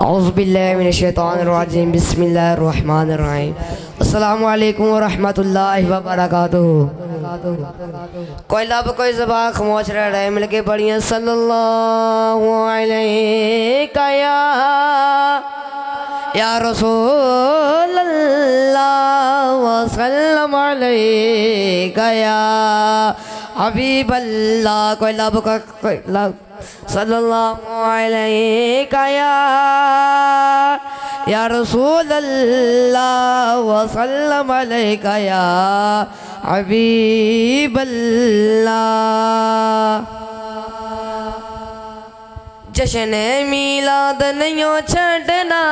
औज़ुबिल्लाहिमिनश्शैतानिर्रजीम बिस्मिल्लाहिर्रहमानिर्रहीम अस्सलामु अलैकुम वरहमतुल्लाहि वबरकातुहू। कोई लब कोई ज़बान खामोश रह रहे मिलके पढ़िए सल्लल्लाहु अलैका या रसूलल्लाह वसल्लम अलैका या हबीबल्लाह। कोई लब कोई लब सल्लल्लाहु अलैका या रसूलल्लाह वसल्लम अलैका या हबीबल्लाह। जश्न मीलाद नहीं छड़ना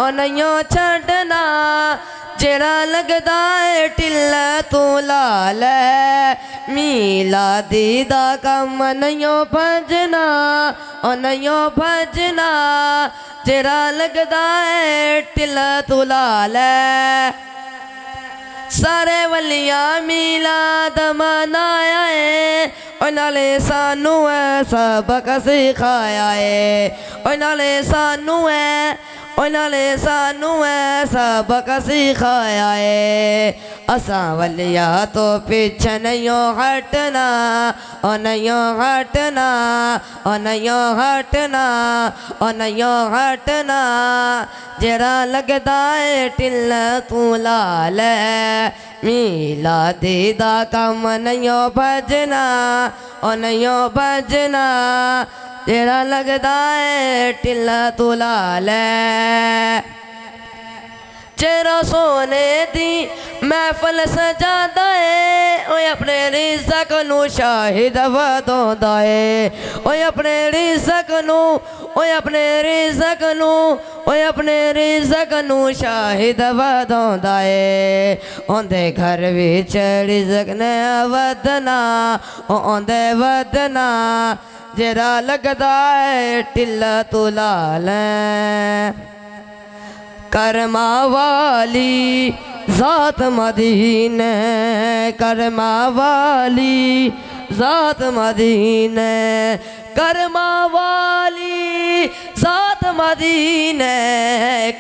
और नहीं छड़ना जेड़ा लगदा है टिल्ला तू लाल मीलादी दा कम नहीं भजना और नहीं भजना जेड़ा लगदा है टिल्ला तू लाल। सारे वलियां मीलाद मनाया है और नाले सानू सबक सिखाया है और नाले सानू सबक सिखाया है। असा वलिया तो पीछे नहीं हटना और नहीं हटना और नहीं हटना और नहीं हटना जरा लगदा है टिल्ला तू लाल मीलादी दा कम नहीं भजना और नहीं भजना जरा लगदा है टिल्ला तू लाल। चेहरा सोने दी महफल सजादा है ओए अपने रिज़्क़ नू शाहिद वधांदा है ओए अपने रिज़्क़ नू ओए अपने रिज़्क़ नू ओए अपने रिज़्क़ नू शाहिद वधांदा है। ओंदे घर विच रिज़्क़ ने वधना ओंदे वधना जरा लगदा है टिल्ला तू लाल। करमा वाली ज़ात मदीने करमा वाली ज़ात मदीने करमा वाली ज़ात मदीने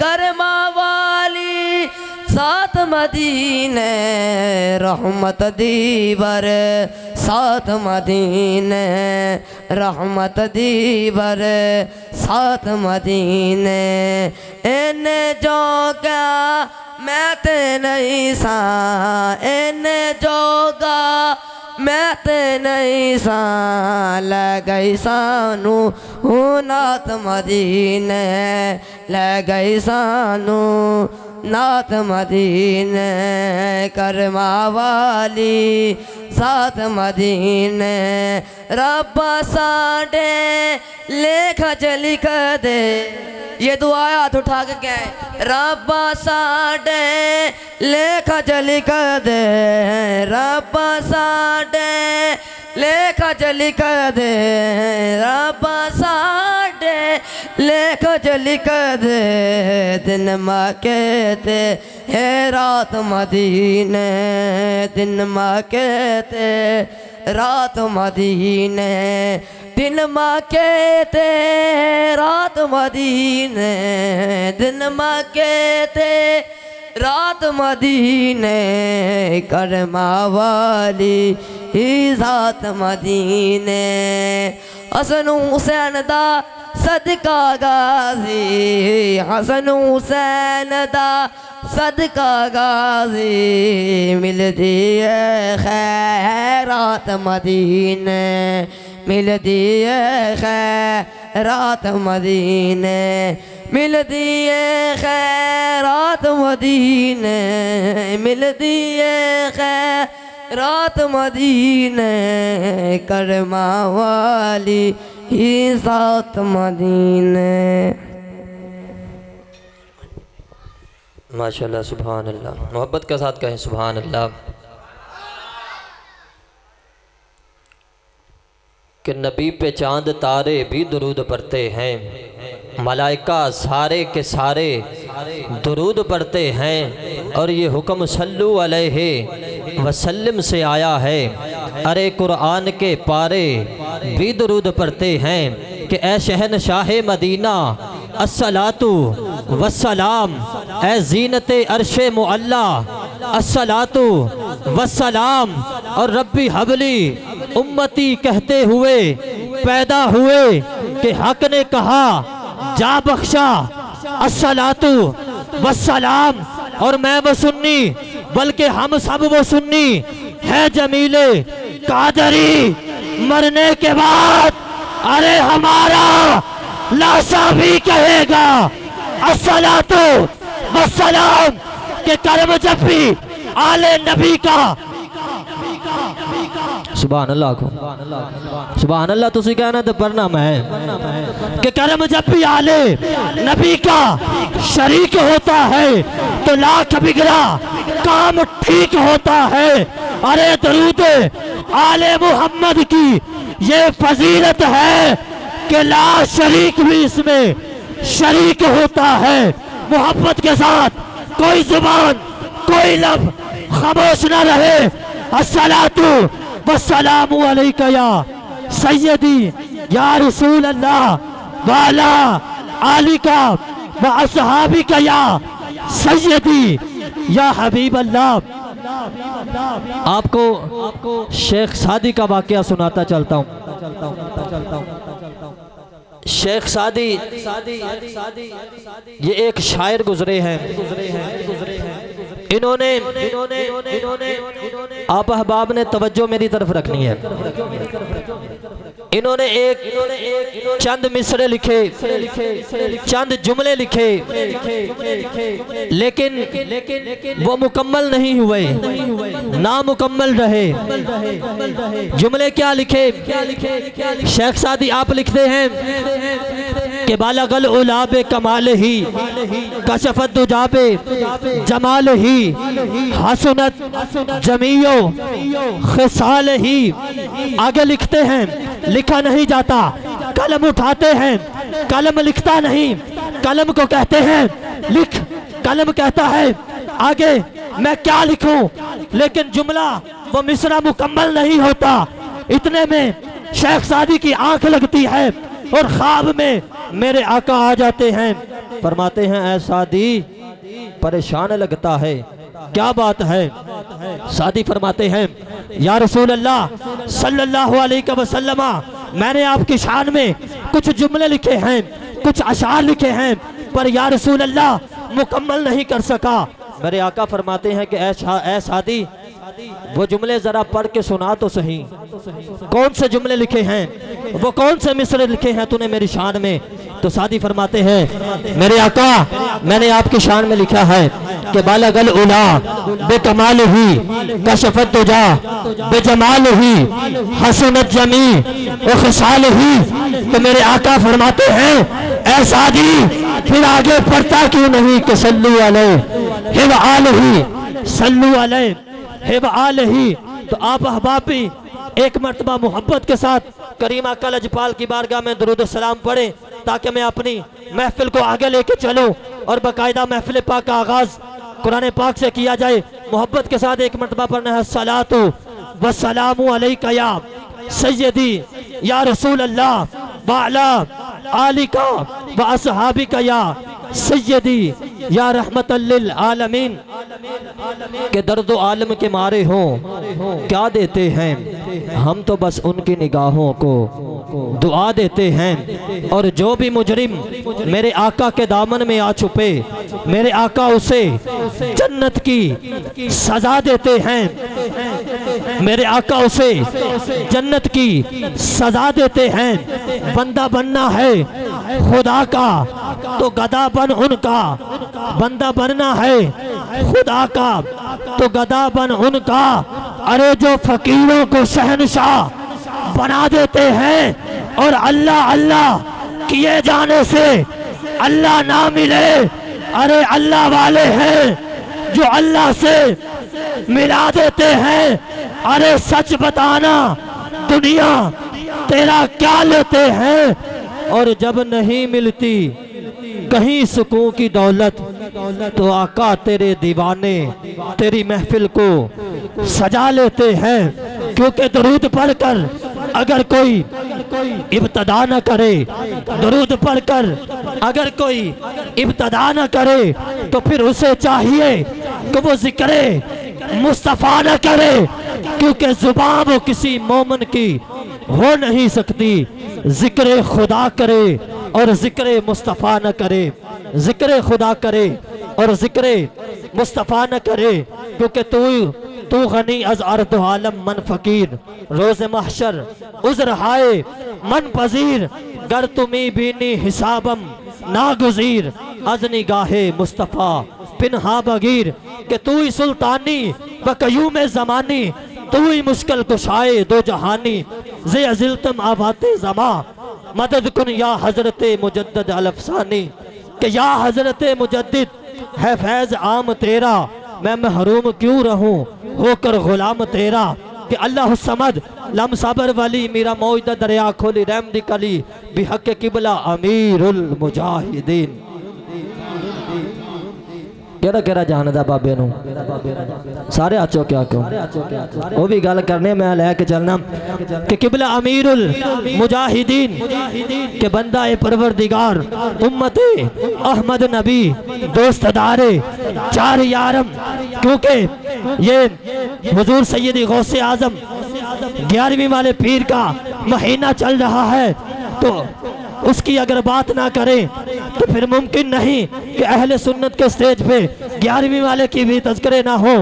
करमा वाली ज़ात मदीने रहमत दीवर सात मदीने रहमत दीवर सात मदीने। इन्ने जोगा मैं ते नहीं सा इन्ने जोगा मैं ते नहीं सा ले गई सानू नात मदीने ले गई सानू नात मदीने करमा वाली सात मदीने। रब्बा साडे लेखा च लिख दे ये दुआ हाथ उठा के क्या है रब्बा साडे लेखा च लिख दे रब्बा साडे लेखा च लिख दे रब्बा साडे लेखा च लिख दे। दिन मके ते है रात मदीने दिन मके ते रात मदीने दिन मके ते रात मदीने दिन मके ते रात मदीने करमा वाली ही ज़ात मदीने। हसन हुसैन दा सदका गाजी हसन हुसैन दा सदका गाजी मिलदी है खैरात मदीने मिलदी है खैरात मदीने मिलदी है खैरात मदीने मिलदी है खैरात मदीने करमा वाली ही ज़ात मदीने। माशाल्लाह सुभान अल्लाह। मोहब्बत के साथ कहें सुभान अल्लाह। कि नबी पे चांद तारे भी दुरूद पढ़ते हैं मलाइका सारे के सारे दुरूद पढ़ते हैं और ये हुक्म सल्लु अलैहि वसल्लम से आया है। अरे कुरान के पारे भी दुरूद पढ़ते हैं कि ए शहनशाह मदीना अस्सलातु वस्सलाम ए जीनत अर्शे मुअल्ला, अस्सलातु वस्सलाम और रब्बी हबली उम्मती कहते हुए पैदा हुए कि हक ने कहा जा बख्शा, अस्सलातु वस्सलाम और मैं वो सुन्नी बल्कि हम सब वो सुन्नी है जमीले कादरी, मरने के बाद अरे हमारा लाशा भी कहेगा अस्सलातु वस्सलाम के कर्म जब भी आले नबी का सुभान अल्लाह को सुभान अल्लाह तुसी कहना तो पढ़ना मैं कि कर्म जब भी आले नबी का शरीक होता है तो लाख बिगड़ा काम ठीक होता है। अरे दरूद आले मोहम्मद की ये फजीलत है कि ला शरीक भी इसमें शरीक होता है। मोहब्बत के साथ कोई जुबान कोई लब खामोश न रहे। अस्सलातु वस्सलामु अलैका या सय्यदी या रसूल अल्लाह वाला आलिका व अस्हाबिका या सय्यदी या हबीब अल्लाह। आपको शेख सादी का वाकया सुनाता चलता हूँ। शेख सादी ये एक शायर गुजरे हैं। इन्होंने आप अहबाब ने तवज्जो मेरी तरफ रखनी है। इन्होंने एक चंद मिसरे लिखे, चंद जुमले लिखे, लेकिन वो मुकम्मल नहीं हुए, नामुकम्मल रहे। जुमले क्या लिखे? शेख सादी आप लिखते हैं कि बालगल उलाबे कमाल ही कशफत दुजाबे जमाल ही हसनत जमीयो खिसाल ही। आगे लिखते हैं लिखा नहीं जाता, कलम उठाते हैं, कलम लिखता नहीं, कलम को कहते हैं लिख, कलम कहता है आगे मैं क्या लिखूं, लेकिन जुमला वो मिसरा मुकम्मल नहीं होता। इतने में शेख सादी की आंख लगती है और ख्वाब में मेरे आका आ जाते हैं। फरमाते हैं ऐ सादी परेशान लगता है, क्या बात है? सादी फरमाते हैं या रसूल अल्लाह सल्लल्लाहु अलैहि वसल्लम, मैंने आपकी शान में कुछ जुमले लिखे हैं, कुछ अशार लिखे हैं, पर या रसूल अल्लाह मुकम्मल नहीं कर सका। मेरे आका फरमाते हैं कि ऐ सादी वो जुमले जरा पढ़ के सुना तो सही, कौन से जुमले लिखे हैं, वो कौन से मिसरे लिखे हैं तूने मेरी शान में? तो सादी फरमाते हैं मेरे आका मैंने आपकी शान में लिखा है कि बालगल उला बेकमाल ही कशफत तुजा बेजमाल ही हसनत जमी और खिसाल ही। तो मेरे आका फरमाते हैं ऐ सादी फिर आगे पढ़ता क्यों नहीं कि सल्लू अलैहि हिव आलही सल्लू अलैहि हिव आलही। तो आप अहबाब भी एक मर्तबा मोहब्बत के साथ करीम आका लजपाल की बारगाह में दरूद सलाम पढ़े ताकि मैं अपनी महफिल को आगे लेके चलूं और बाकायदा महफिल पाक का आगाज कुरान पाक से किया जाए। मोहब्बत के साथ एक मर्तबा पढ़ना है सलातु वस्सलामु अलैका या सय्यदी या रसूल अल्लाह वाला आलिका व अस्हाबिका या सय्यदी या रहमतल लिल आलमीन। के दर्द आलम के मारे हो क्या देते हैं हम तो बस उनकी निगाहों को दुआ देते हैं। और जो भी मुजरिम मेरे आका के दामन में आ छुपे मेरे आका उसे जन्नत की सजा देते हैं, मेरे आका उसे जन्नत की सजा देते हैं। बंदा बनना है खुदा का तो गदा बन उनका, बंदा बनना है खुदा का तो गदा बन उनका। अरे जो फकीरों को शहनशाह बना देते हैं और अल्लाह अल्लाह किए जाने से अल्लाह ना मिले, अरे अल्लाह वाले हैं जो अल्लाह से मिला देते हैं। अरे सच बताना दुनिया तेरा क्या लेते हैं, और जब नहीं मिलती कहीं सुकून की दौलत तो आका तेरे दीवाने तेरी महफिल को सजा लेते हैं। क्योंकि दरूद पढ़कर अगर कोई इब्तदा न करे दुरूद पढ़कर, अगर कोई इब्तदा न करे तो फिर उसे चाहिए कि वो जिक्र मुस्तफ़ा न करे, क्योंकि जुबान वो किसी मोमिन की हो नहीं सकती। जिक्र खुदा करे और जिक्र मुस्तफ़ा न करे, जिक्र खुदा करे और जिक्र मुस्तफ़ा न करे, क्योंकि तू गनी अज अर्द आलम मन फकीर, रोज़ महशर उज़्र हाय मन पजीर, गर तुम्ही बीनी हिसाबम नागुज़ीर, अज निगाहे मुस्तफ़ा पिन्हा बगीर, कि तू ही सुल्तानी व कयूम ज़मानी, तू ही मुश्किल कुशाए दो जहानी, जे अजिलतम आवाते ज़मा, मदद कुन या हजरत मुजद्दद अल-अफ़सानी, कि या हजरत मुजद्दिद है फैज़ आम तेरा, मैं महरूम क्यों रहूं होकर गुलाम तेरा, कि अल्लाह समद लम सबर वाली मेरा मौजदा दरिया खोली रहम दी कली बिहक किबला अमीरुल मुजाहिदीन। केड़ा केड़ा जानदा बाबे नू सारे आचो क्या क्यों वो भी गल करने मैं लैके चलना कि किबला अमीरुल मुजाहिदीन के बंदा ए परवरदिगार उम्मते अहमद नबी दोस्तदारे चार यारम, क्योंकि ये हुजूर सैयदी गौसे आजम 11वीं वाले पीर का महीना चल रहा है, तो उसकी अगर बात ना करें तो फिर मुमकिन नहीं कि अहले सुन्नत के स्टेज पे 11वीं वाले की भी तज़किरे ना हो,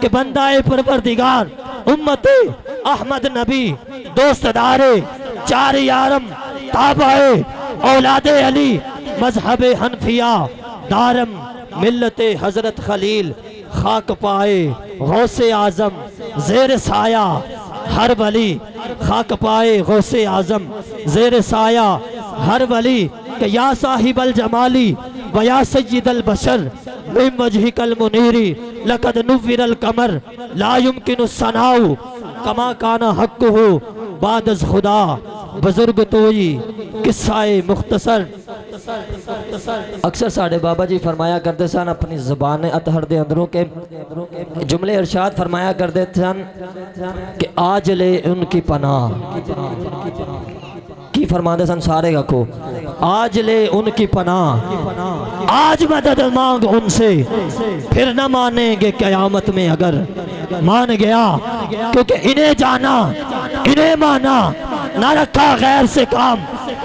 कि बंदाए परवरदिगार उम्मते अहमद नबी दोस्तदारे चार यारम ताबाए औलादे अली मजहबे हनफिया दारम मिल्लते हजरत खलील खाक पाए गौसे आजम जेर साया हर वली, खाक पाए गौसे आजम जेर साया हर वली, कि या साहिबल जमाली व या सय्यिदल बशर मिन वजहिकल मुनीरी लक़द नुव्विरल कमर ला युमकिनु सनाउ कमा काना हक़्क़ुहु बादज़ खुदा बुजुर्ग तोई किस्साए मुख्तसर। अक्सर साढ़े बाबा जी फरमाया करते सन अपनी ज़बान अतहर दे अंदरों के जुमले इरशाद फरमाया करते सन कि आज ले उनकी पनाह की फरमाते सन सारे को, आज ले उनकी पनाह, आज मदद मांग उनसे, फिर न मानेंगे क़यामत में अगर मान गया, क्योंकि इन्हें जाना इन्हें माना न रखा गैर से काम,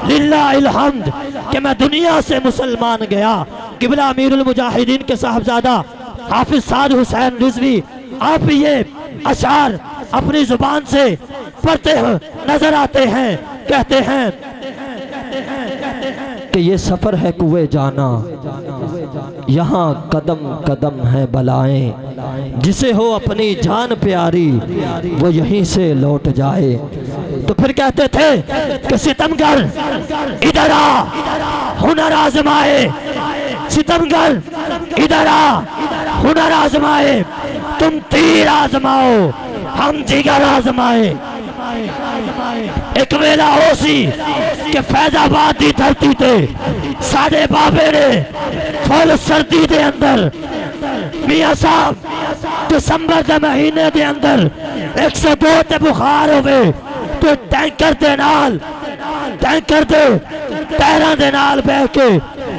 लिल्लाहिल हम्द कि मैं दुनिया से मुसलमान गया। किबला अमीरुल मुजाहिदीन के साहबजादा हाफिज साद हुसैन रिजवी आप ये अशार अपनी जुबान से पढ़ते नजर आते हैं, कहते हैं कि ये सफर है कुए जाना, यहाँ कदम कदम है बलाएं, जिसे हो अपनी जान प्यारी वो यहीं से लौट जाए। तो फिर कहते थे कि सितमगर इधर आ हुनर आजमाए, सितमगर इधर आ हुनर आजमाए, तुम तीर आजमाओ हम जिगर आजमाए। एक वेला होसी कि फैजाबाद की धरती ते साडे बाबे ने फुल सर्दी दे अंदर मियां साहब दिसंबर के महीने दे अंदर 102 ते बुखार होवे तो टैंकर दे नाल टैंकर दे टायरां दे नाल बह के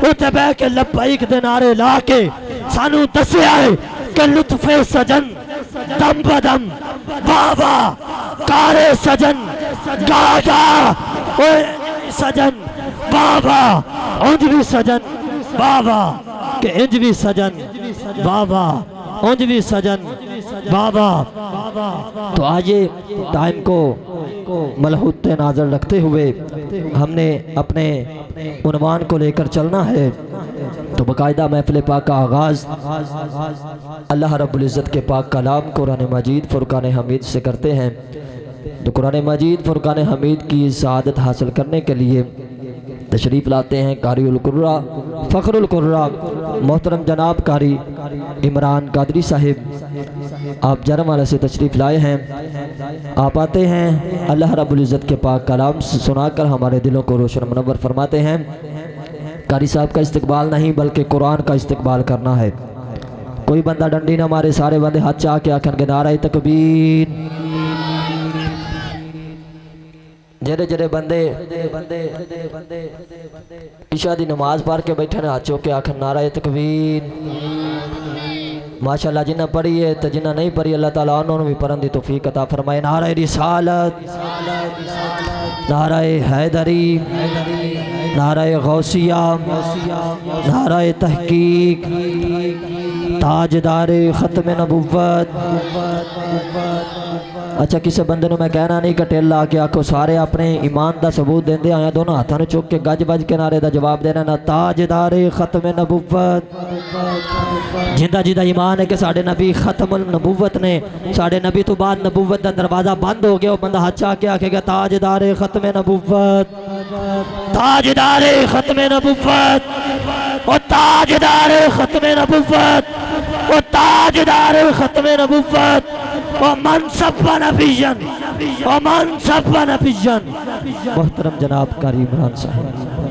उत्ते बह के लब्बैक दे नारे ला के सानू दस्सिया है कि लुत्फे सजन दम बदम बाबा कारे सजन गागा ओए सजन बाबा उंज भी सजन बाबा के इंज भी सजन बाबा उंज भी सजन बाबा। तो आज ये टाइम को मलहूत नाजर रखते हुए हमने अपने उन्वान को लेकर चलना है। तो बाकायदा महफिल पाक का आगाज़ अल्लाह रब्बुल इज़्ज़त के पाक कलाम कुरान मजीद फुरकान हमीद से करते हैं। तो कुरान मजीद फुरकान हमीद की सआदत हासिल करने के लिए तशरीफ़ लाते हैं कारिउल कुर्रा फ़ख्रुल कुर्रा मोहतरम जनाब कारी इमरान कादरी साहिब, आप जरमाला से तशरीफ़ लाए हैं। आप आते हैं अल्लाह रब्बुल इज़्ज़त के पाक कलाम सुनाकर हमारे दिलों को रोशन मुनव्वर फरमाते हैं। कारी साहब का इस्तकबाल नहीं बल्कि कुरान का इस्तकबाल करना है। कोई बंदा डंडी ना मारे, सारे बंदे हाथ चाह के आखन के नारा तकबीर। जेरे जेरे बंदे इशा दी नमाज पढ़ के बैठे ने हाथ चुक के आखन नारा तकबीर। माशाअल्लाह जिन्हें पढ़ी है तो जिन्हें नहीं पढ़ी अल्लाह ताला उन्होंने भी पढ़न दी तौफीक अता फरमाए। नारा रिसालत, नारा हैदरी, नारा गौसिया, नारा तहकीक, ताजदार खत्म नबुव्वत। अच्छा किसी बंदे ने मैं कहना नहीं कटेल ला के आखो सारे अपने ईमान का सबूत देंदे आया दोनों हाथों ने चुक के गज बज के नारे का जवाब देना ना ताजदार खत्म नबुव्वत। जिंदा जिंदा ईमान है कि साडे नबी खत्म नबुव्वत ने, साडे नबी तो बाद नबुव्वत का दरवाजा बंद हो गया। वो बंदा हाथ चा के आखेगा ताजदार खत्म नबुव्वत, ताजदार खत्म नबुव्वत, ओ ताजदार खत्म नबुव्वत, ओ ताजदार खत्म नबुव्वत, ओ मनसब नबीयन, ओ मनसब नबीयन। मोहतरम जनाब कारी इमरान साहब।